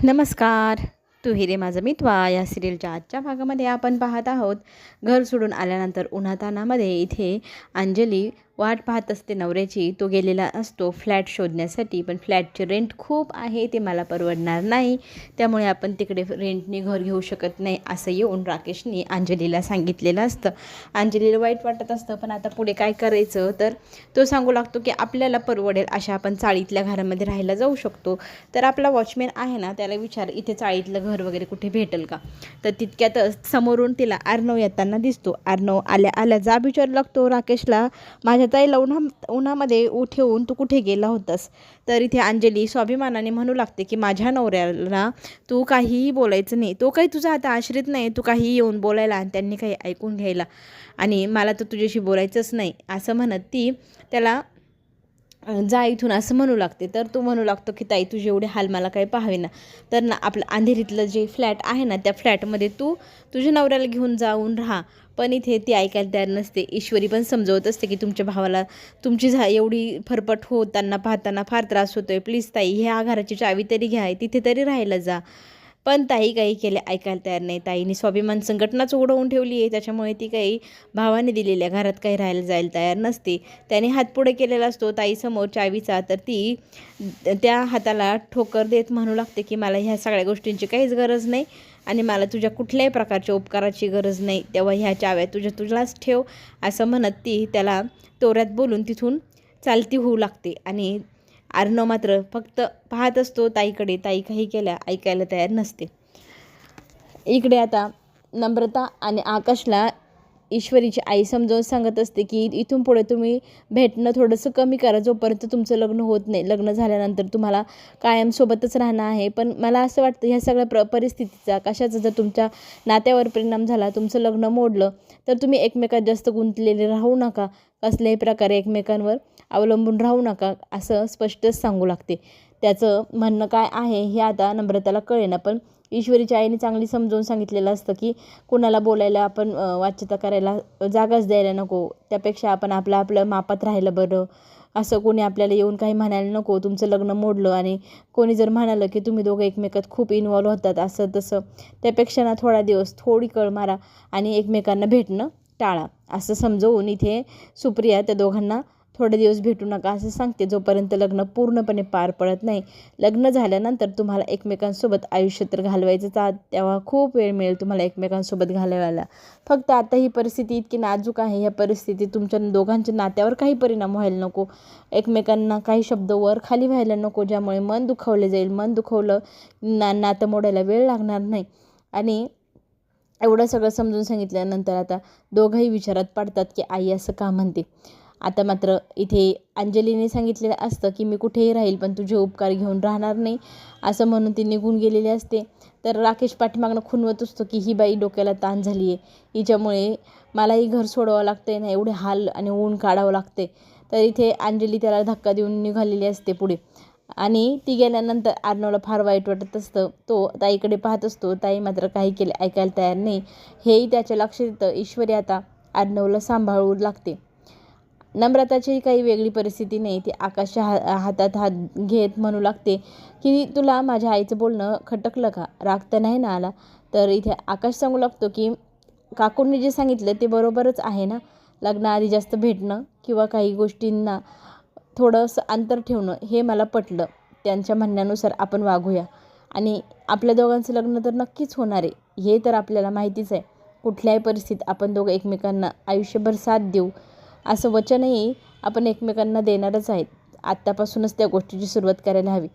नमस्कार. तू हिरे माझं मितवा या सिरियलच्या आजच्या भागामध्ये आपण पाहत आहोत. घर सोडून आल्यानंतर उन्हातानामध्ये इथे अंजली वाट पाहत असते नवऱ्याची. तो गेलेला असतो फ्लॅट शोधण्यासाठी, पण फ्लॅटचे रेंट खूप आहे, ते मला परवडणार नाही, त्यामुळे आपण तिकडे रेंटने घर घेऊ शकत नाही असं येऊन राकेशने अंजलीला सांगितलेलं असतं. अंजलीला वाईट वाटत असतं, पण आता पुढे काय करायचं, तर तो सांगू लागतो की आपल्याला परवडेल अशा आपण चाळीतल्या घरामध्ये राहायला जाऊ शकतो. तर आपला वॉचमॅन आहे ना, त्याला विचार इथे चाळीतलं घर वगैरे कुठे भेटेल का. तर तितक्यातच समोरून तिला अर्णव येताना दिसतो. अर्णव आल्या आल्या जाब विचारू लागतो राकेशला, माझ्या ताईला उन्हामध्ये ठेवून तू कुठे गेला होतास. तर इथे अंजली स्वाभिमानाने म्हणू लागते की माझ्या नवऱ्याला तू काहीही बोलायचं नाही, तो काही तुझा आता आश्रित नाही, तू काहीही येऊन बोलायला आणि त्यांनी काही ऐकून घ्यायला, आणि मला तर तुझ्याशी बोलायचंच नाही असं म्हणत ती त्याला जा इथून असं म्हणू लागते. तर तो म्हणू लागतो की ताई तुझे एवढे हाल मला काही पाहावे ना, तर ना आपलं अंधेरीतलं जे फ्लॅट आहे ना, त्या फ्लॅटमध्ये तू तुझ्या नवऱ्याला घेऊन जाऊन राहा. पण इथे ती ऐकायला तयार नसते. ईश्वरी पण समजवत असते की तुमच्या भावाला तुमची एवढी फरफट होताना पाहताना फार त्रास होतोय, प्लीज ताई ह्या घराची चावी तरी घ्या, तिथे तरी राहायला जा. पण ताई काही केले ऐकायला तयार नाही. ताईने स्वाभिमान संघटनाच उडवून ठेवली आहे, त्याच्यामुळे ती काही भावाने दिलेल्या घरात काही राहायला जायला तयार नसते. त्याने हात पुढे केलेला असतो ताईसमोर चावीचा, तर ती त्या हाताला ठोकर देत म्हणू लागते की मला ह्या सगळ्या गोष्टींची काहीच गरज नाही आणि मला तुझ्या कुठल्याही प्रकारच्या उपकाराची गरज नाही, तेव्हा ह्या चाव्या तुझ्याच ठेव असं म्हणत ती त्याला तोऱ्यात बोलून तिथून चालती होऊ लागते. आणि अर्णव मात्र फक्त पाहत असतो ताईकडे. ताई काही केल्या ऐकायला तयार नसते. इकडे आता नम्रता आणि आकाशला ईश्वरीची आई समजावून सांगत असते की इथून पुढे तुम्ही भेटणं थोडंसं कमी करा, जोपर्यंत तुमचं लग्न होत नाही. लग्न झाल्यानंतर तुम्हाला कायम सोबतच राहणं आहे. पण मला असं वाटतं ह्या सगळ्या परिस्थितीचा कशाचा जर तुमच्या नात्यावर परिणाम झाला, तुमचं लग्न मोडलं, तर तुम्ही एकमेकात जास्त गुंतलेले राहू नका, कसल्याही प्रकारे एकमेकांवर अवलंबून राहू नका असं स्पष्टच सांगू लागते. त्याचं म्हणणं काय आहे हे आता नम्रताला कळेना, पण ईश्वरीच्या आईने चांगली समजावून सांगितलेलं असतं की कुणाला बोलायला आपण वाच्यता करायला जागाच द्यायला नको, त्यापेक्षा आपण आपलं मापात राहिलं बरं. असं कोणी आपल्याला येऊन काही म्हणायला नको, तुमचं लग्न मोडलं आणि कोणी जर म्हणालं की तुम्ही दोघं एकमेकात खूप इन्वॉल्व होतात असं तसं, त्यापेक्षा ना थोडा दिवस थोडी कळ मारा आणि एकमेकांना भेटणं टाळा असं समजवून इथे सुप्रिया त्या दोघांना थोडे दिवस भेटू नका असं सांगते, जोपर्यंत लग्न पूर्णपणे पार पडत नाही. लग्न झाल्यानंतर तुम्हाला एकमेकांसोबत आयुष्य तर घालवायचंच आहात, तेव्हा खूप वेळ मिळेल तुम्हाला एकमेकांसोबत घालवायला. फक्त आता ही परिस्थिती इतकी नाजूक आहे, ह्या परिस्थितीत तुमच्या दोघांच्या नात्यावर काही परिणाम व्हायला नको, एकमेकांना काही शब्द वर खाली व्हायला नको, ज्यामुळे मन दुखावले जाईल. मन दुखवलं नातं मोडायला वेळ लागणार नाही. आणि एवढं सगळं समजून सांगितल्यानंतर आता दोघंही विचारात पडतात की आई असं का म्हणते. आता मात्र इथे अंजलीने सांगितलेलं असतं की मी कुठेही राहील, पण तुझे उपकार घेऊन राहणार नाही असं म्हणून ती निघून गेलेली असते. तर राकेश पाठीमागणं खुणवत असतो की ही बाई डोक्याला ताण झाली आहे, हिच्यामुळे मलाही घर सोडावं लागतं आहे ना, एवढे हाल आणि ऊन काढावं लागते. तर इथे अंजली त्याला धक्का देऊन निघालेली असते पुढे, आणि ती गेल्यानंतर अर्णवला फार वाईट वाटत असतं. तो ताईकडे पाहत असतो, ताई मात्र काही केले ऐकायला तयार नाही. हेही त्याच्या लक्षात येतं. ईश्वरी आता अर्णवला सांभाळू लागते. नम्रताची काही वेगळी परिस्थिती नाही. ती आकाशच्या हातात हात घेत म्हणू लागते की तुला माझ्या आईचं बोलणं खटकलं का, राग तर नाही ना आला. तर इथे आकाश सांगू लागतो की काकूंनी जे सांगितलं ते बरोबरच आहे ना, लग्नाआधी जास्त भेटणं किंवा काही गोष्टींना थोडंसं अंतर ठेवणं हे मला पटलं. त्यांच्या म्हणण्यानुसार आपण वागूया आणि आपल्या दोघांचं लग्न तर नक्कीच होणार आहे, हे तर आपल्याला माहितीच आहे. कुठल्याही परिस्थितीत आपण दोघं एकमेकांना आयुष्यभर साथ देऊ असं वचनही आपण एकमेकांना देणारच आहेत. आत्तापासूनच त्या गोष्टीची सुरुवात करायला हवी.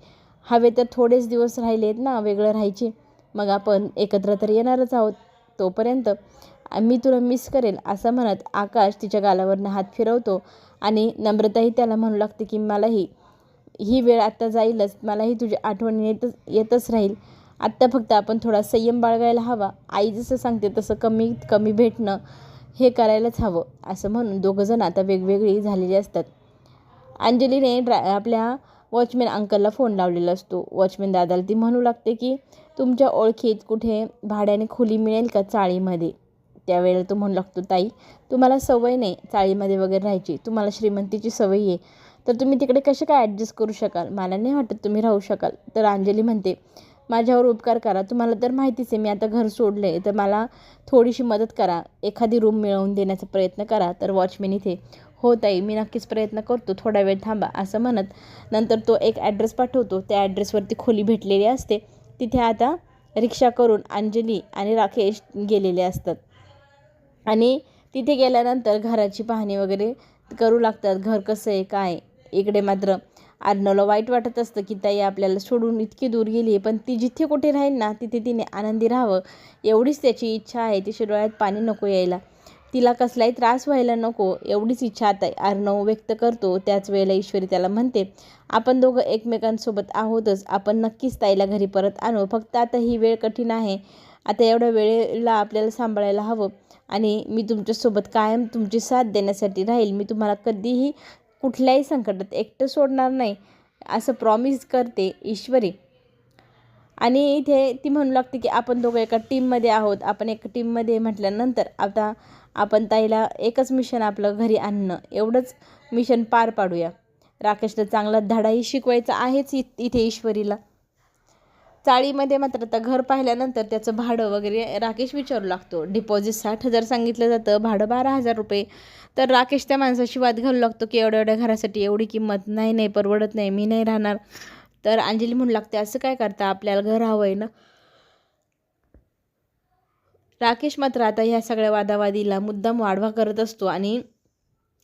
हवे तर थोडेच दिवस राहिले आहेत ना वेगळं राहायचे, मग आपण एकत्र तर येणारच आहोत. तोपर्यंत मी तुला मिस करेल असं म्हणत आकाश तिच्या गालावरनं हात फिरवतो. आणि नम्रताही त्याला म्हणू लागते की मलाही ही वेळ आत्ता जाईलच, मलाही तुझी आठवण येतच राहील. आत्ता फक्त आपण थोडा संयम बाळगायला हवा. आई जसं सांगते तसं कमीत कमी भेटणं हे करायलाच हवं असं म्हणून दोघंजण आता वेगवेगळी झालेली असतात. अंजलीने आपल्या वॉचमॅन अंकलला फोन लावलेला असतो. वॉचमॅन दादाला ती म्हणू लागते की तुमच्या ओळखीत कुठे भाड्याने खोली मिळेल का चाळीमध्ये. त्यावेळेला तो म्हणू लागतो, ताई तुम्हाला सवय नाही चाळीमध्ये वगैरे राहायची, तुम्हाला श्रीमंतीची सवय आहे, तर तुम्ही तिकडे कसे काय ॲडजस्ट करू शकाल, मला नाही वाटत तुम्ही राहू शकाल. तर अंजली म्हणते माझ्यावर उपकार करा. तुम्हाला तर माहितीच आहे मी आता घर सोडलं आहे, तर मला थोडीशी मदत करा. एखादी रूम मिळवून देण्याचा प्रयत्न करा. तर वॉचमॅन इथे, हो ताई, मी नक्कीच प्रयत्न करतो, थोडा वेळ थांबा, असं म्हणत नंतर तो एक ॲड्रेस पाठवतो. त्या ॲड्रेसवरती खोली भेटलेली असते. तिथे आता रिक्षा करून अंजली आणि राकेश गेलेले असतात आणि तिथे गेल्यानंतर घराची पाहणी वगैरे करू लागतात. घर कसं आहे, काय. इकडे मात्र अर्णवला वाईट वाटत असतं की ताई आपल्याला सोडून इतकी दूर गेली आहे, पण ती जिथे कुठे राहील ना तिथे तिने आनंदी राहावं एवढीच त्याची इच्छा आहे. तिच्या डोळ्यात पाणी नको यायला, तिला कसलाही त्रास व्हायला नको, एवढीच इच्छा आता अर्णव व्यक्त करतो. त्याच वेळेला ईश्वरी त्याला म्हणते, आपण दोघं एकमेकांसोबत आहोतच, आपण नक्कीच ताईला घरी परत आणू. फक्त आता ही वेळ कठीण आहे, आता एवढ्या वेळेला आपल्याला सांभाळायला हवं आणि मी तुमच्यासोबत कायम तुमची साथ देण्यासाठी राहील. मी तुम्हाला कधीही कुठल्याही संकटात एकटं सोडणार नाही, असं प्रॉमिस करते ईश्वरी. आणि इथे ती म्हणू लागते की आपण दोघं एका टीममध्ये आहोत. आपण एका टीममध्ये म्हटल्यानंतर आता आपण ताईला एकच मिशन आपलं घरी आणणं, एवढंच मिशन पार पाडूया. राकेशला चांगला धडाही शिकवायचा आहेच इथे ईश्वरीला. चाळीमध्ये मात्र आता घर पाहिल्यानंतर त्याचं भाडं वगैरे राकेश विचारू लागतो. डिपॉझिट 60,000 सांगितलं जातं, भाडं 12,000 रुपये. तर राकेश त्या माणसाशी वाद घालू लागतो की एवढ्या एवढ्या घरासाठी एवढी किंमत नाही, परवडत नाही, मी नाही राहणार. तर अंजली म्हणू लागते, असं काय करता, आपल्याला घर हवं आहे ना. राकेश मात्र आता ह्या सगळ्या वादावादीला मुद्दाम वाढवा करत असतो आणि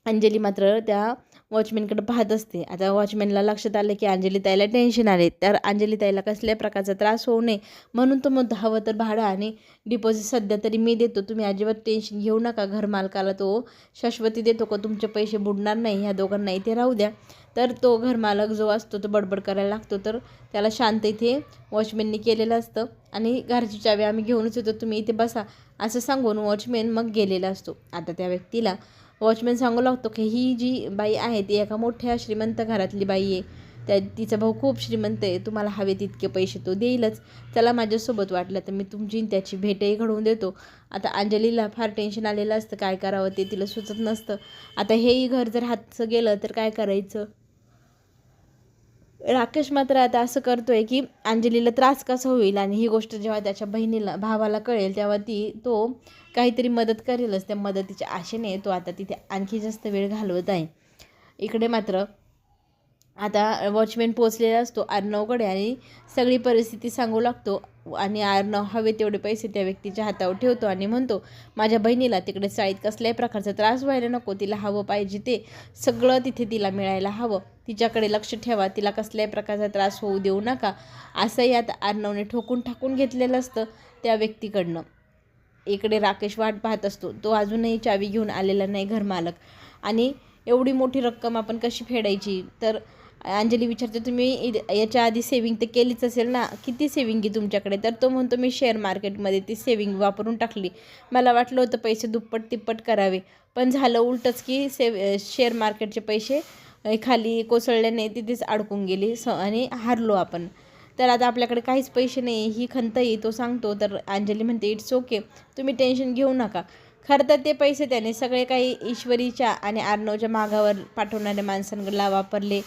अंजली मात्र त्या वॉचमॅनकडे पाहत असते. आता वॉचमॅनला लक्षात आलं की अंजली ताईला टेन्शन आले, तर अंजली ताईला कसल्याही प्रकारचा त्रास होऊ नये म्हणून तो म्हणतो, हवं तर भाडं आणि डिपॉझिट सध्या तरी मी देतो, तुम्ही अजिबात टेन्शन घेऊ नका. घरमालकाला तो शाश्वती देतो का तुमचे पैसे बुडणार नाही, ह्या दोघांना इथे राहू द्या. तर तो घरमालक जो असतो तो बडबड करायला लागतो. तर त्याला शांत इथे वॉचमॅननी केलेलं असतं आणि घरची चावी आम्ही घेऊनच येतो, तुम्ही इथे बसा, असं सांगून वॉचमॅन मग गेलेला असतो. आता त्या व्यक्तीला वॉचमॅन सांगू लागतो की ही जी बाई आहे ती एका मोठ्या श्रीमंत घरातली बाई आहे, तिचा भाऊ खूप श्रीमंत आहे, तुम्हाला हवे तितके पैसे तो देईलच, चला माझ्यासोबत, वाटलं तर मी तुमची त्याची भेटही घडवून देतो. आता अंजलीला फार टेन्शन आलेलं असतं, काय करावं ते तिला सुचत नसतं. आता हेही घर जर हातचं गेलं तर काय करायचं. राकेश मात्र आता असं करतोय की अंजलीला त्रास कसा होईल आणि ही गोष्ट जेव्हा त्याच्या बहिणीला भावाला कळेल तेव्हा तो काहीतरी मदत करेलच. त्या मदतीच्या आशेने तो आता तिथे आणखी जास्त वेळ घालवत आहे. इकडे मात्र आता वॉचमॅन पोचलेला असतो अर्णवकडे आणि सगळी परिस्थिती सांगू लागतो आणि अर्णव हवे तेवढे पैसे त्या व्यक्तीच्या हातावर ठेवतो आणि म्हणतो, माझ्या बहिणीला तिकडे चाळीत कसल्याही प्रकारचा त्रास व्हायला नको, तिला हवं पाहिजे ते सगळं तिथे तिला मिळायला हवं, तिच्याकडे लक्ष ठेवा, तिला कसल्याही प्रकारचा त्रास होऊ देऊ नका, असंही आता अर्णवने ठोकून ठाकून घेतलेलं असतं त्या व्यक्तीकडनं. इकडे राकेश वाट पाहत असतो, तो अजूनही चावी घेऊन आलेला नाही घरमालक. आणि एवढी मोठी रक्कम आपण कशी फेडायची. तर अंजली विचारते, तुम्ही याच्या आधी सेविंग तर केलीच असेल ना, किती सेविंग आहे तुमच्याकडे. तर तो म्हणतो, मी शेअर मार्केटमध्ये ती सेविंग वापरून टाकली, मला वाटलं होतं पैसे दुप्पट तिप्पट करावे, पण झालं उलटंच की शेअर मार्केटचे पैसे खाली कोसळल्याने तिथेच अडकून गेली आणि हारलो आपण. तर आता आपल्याकडे काहीच पैसे नाही, ही खंतही तो सांगतो. तर अंजली म्हणते, इट्स ओके, तुम्ही टेन्शन घेऊ नका. खरं तर ते पैसे त्याने सगळे काही ईश्वरीच्या आणि अर्णवच्या मागावर पाठवणाऱ्या माणसांना वापरले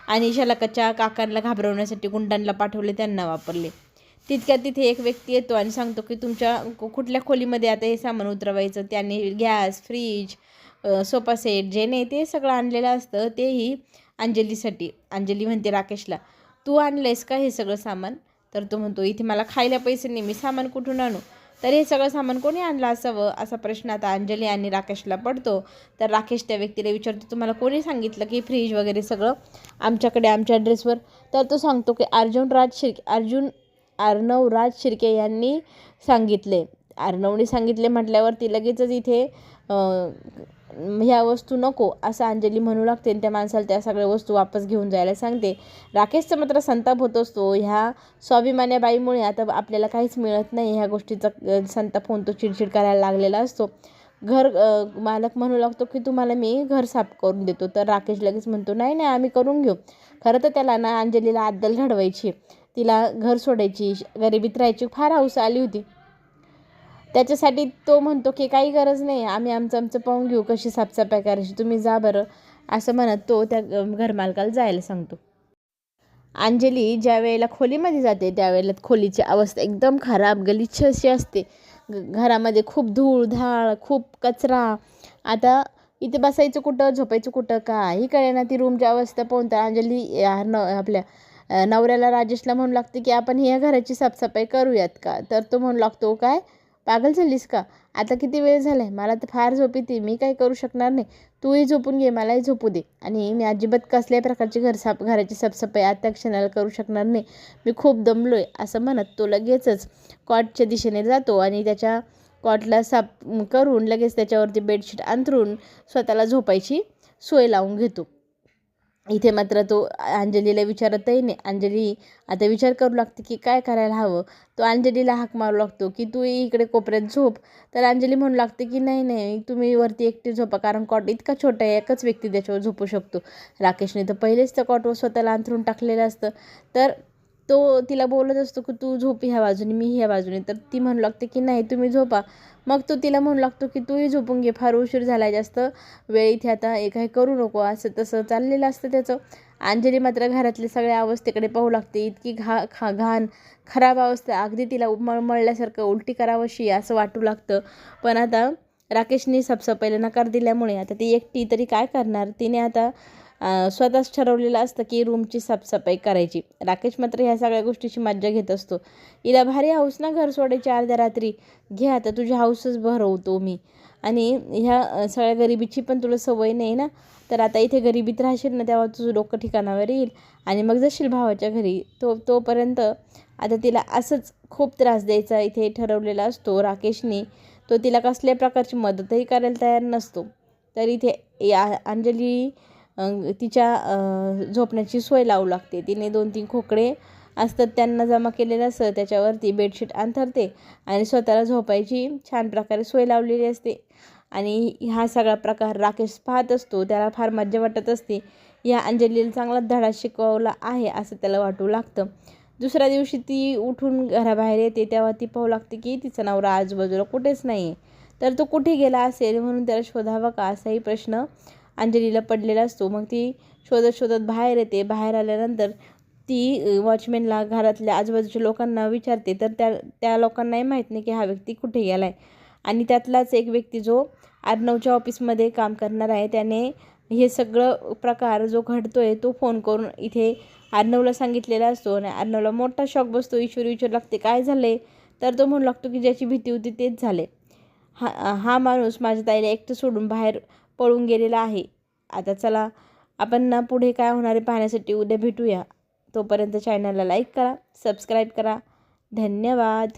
आणि शलाकाच्या काकांना घाबरवण्यासाठी गुंडांना पाठवले, त्यांना वापरले. तितक्यात तिथे एक व्यक्ती येतो आणि सांगतो की तुमच्या कुठल्या खोलीमध्ये आता हे सामान उतरवायचं. त्याने गॅस, फ्रीज, सोफा सेट जे नाही ते सगळं आणलेलं असतं, तेही अंजलीसाठी. अंजली म्हणते राकेशला, तू आणलंयस का हे सगळं सामान. तर तो म्हणतो, इथे मला खायला पैसे नाही, मी सामान कुठून आणू. तर हे सगळं सामान कोणी आणलं असावं, असा प्रश्न आता अंजली आणि राकेशला पडतो. तर राकेश त्या व्यक्तीला विचारतो, तुम्हाला कोणी सांगितलं की फ्रीज वगैरे सगळं आमच्याकडे आमच्या ॲड्रेसवर. तर तो सांगतो की अर्णव राज शिर्के यांनी सांगितले. अर्णवने सांगितले म्हटल्यावरती लगेचच इथे ह्या वस्तू नको असं अंजली म्हणू लागते आणि त्या माणसाला त्या सगळ्या वस्तू वापस घेऊन जायला सांगते. राकेशचा मात्र संताप होत असतो. ह्या स्वाभिमान्या बाईमुळे आता आपल्याला काहीच मिळत नाही, ह्या गोष्टीचा संताप होऊन तो चिडचिड करायला लागलेला असतो. मालक म्हणू लागतो की तुम्हाला मी घर साफ करून देतो. तर राकेश लगेच म्हणतो, नाही आम्ही करून घेऊ. खरं तर त्याला ना अंजलीला अद्दल घडवायची, तिला घर सोडायची, गरिबीत राहायची फार हौस आली होती. त्याच्यासाठी तो म्हणतो की काही गरज नाही, आम्ही आमचं पाहून घेऊ कशी साफसफाई करायची, तुम्ही जा बरं, असं म्हणत तो त्या घरमालकाला जायला सांगतो. अंजली ज्या वेळेला खोलीमध्ये जाते त्यावेळेला खोलीची अवस्था एकदम खराब गलिच्छ अशी असते. घरामध्ये खूप धूळ धाळ, खूप कचरा. आता इथे बसायचं कुठं, झोपायचं कुठं, काही कळेना. ती रूमची अवस्था पाहून तर अंजली आपल्या नवऱ्याला राजेशला म्हणू लागते की आपण ह्या घराची साफसफाई करूयात का. तर तो म्हणू लागतो, काय पागल झालीस का, आता किती वेळ झाला आहे, मला तर फार झोप येते, मी काही करू शकणार नाही, तूही झोपून घे, मलाही झोपू दे. आणि मी अजिबात कसल्याही प्रकारची घराची साफसफाई आता क्षणाला करू शकणार नाही, मी खूप दमलो आहे, असं म्हणत तो लगेचच कॉटच्या दिशेने जातो आणि त्याच्या कॉटला साफ करून लगेच त्याच्यावरती बेडशीट अंथरून स्वतःला झोपायची सोय लावून घेतो. इथे मात्र तो अंजलीला विचारतही नाही. अंजली आता विचार करू लागते की काय करायला हवं. तो अंजलीला हाक मारू लागतो की तू इकडे कोपऱ्यात झोप. तर अंजली म्हणू लागते की नाही नाही, तुम्ही वरती एकटी झोपा, कारण कॉट इतका छोटा आहे, एकच व्यक्ती त्याच्यावर झोपू शकतो. राकेशने तर पहिलेच त्या कॉटवर स्वतःला अंथरून टाकलेलं असतं. तर तो तिला बोलत असतो की तू झोप ह्या बाजूने, मी ह्या बाजूने. तर ती म्हणू लागते की नाही तुम्ही झोपा. मग तो तिला म्हणू लागतो की तूही झोपून घे, फार उशीर झाला, जास्त वेळ इथे आता काही करू नको, असं तसं चाललेलं असतं त्याचं. अंजली मात्र घरातल्या सगळ्या अवस्थेकडे पाहू लागते. इतकी घाण खराब अवस्था, अगदी तिला मळल्यासारखं, उलटी करावंशी असं वाटू लागतं. पण आता राकेशने साफसफाईला नकार दिल्यामुळे आता ती एकटी तरी काय करणार. तिने आता स्वतःच ठरवलेलं असतं की रूमची साफसफाई करायची. राकेश मात्र ह्या सगळ्या गोष्टीची मज्जा घेत असतो. हिला भारी हौस ना घर सोडायची अर्ध्या रात्री, घे आता तुझी हौसच भरवतो मी. आणि ह्या सगळ्या गरिबीची पण तुला सवय नाही ना, तर आता इथे गरिबीत राहशील ना तेव्हा तुझं डोकं ठिकाणावर येईल आणि मग जाशील भावाच्या घरी. तोपर्यंत आता तिला असंच खूप त्रास द्यायचा इथे ठरवलेला असतो राकेशने. तो तिला कसल्याही प्रकारची मदतही करायला तयार नसतो. तर इथे अंजली तिच्या झोपण्याची सोय लावू लागते. तिने 2-3 खोकडे असतात त्यांना जमा केलेलं असतं, त्याच्यावरती बेडशीट अंथरते आणि स्वतःला झोपायची छान प्रकारे सोय लावलेली असते. आणि हा सगळा प्रकार राकेश पाहत असतो. त्याला फार मज्जा वाटत असते. या अंजलीला चांगलाच धडा शिकवला आहे असं त्याला वाटू लागतं. दुसऱ्या दिवशी ती उठून घराबाहेर येते तेव्हा ती पाहू लागते की तिचा नवरा आजूबाजूला कुठेच नाही आहे. तर तो कुठे गेला असेल म्हणून त्याला शोधावा का असाही प्रश्न अंजलीला पडलेला असतो. मग ती शोधत शोधत बाहेर येते. बाहेर आल्यानंतर ती वॉचमॅनला, घरातल्या आजूबाजूच्या लोकांना विचारते. तर त्या लोकांनाही माहीत नाही की हा व्यक्ती कुठे गेला आहे. आणि त्यातलाच एक व्यक्ती जो अर्णवच्या ऑफिसमध्ये काम करणार आहे, त्याने हे सगळं प्रकार जो घडतोय तो फोन करून इथे अर्णवला सांगितलेला असतो. आणि अर्णवला मोठा शॉक बसतो. ईश्वरी विचारू लागते काय झाले. तर तो म्हणू लागतो की ज्याची भीती होती तेच झाले. हा माणूस माझ्या ताईला एकटं सोडून बाहेर पळून गेलेला आहे. आता चला आपण ना पुढे काय होणार आहे पाहण्यासाठी उद्या भेटूया. तोपर्यंत चॅनलला लाईक करा, सबस्क्राईब करा. धन्यवाद.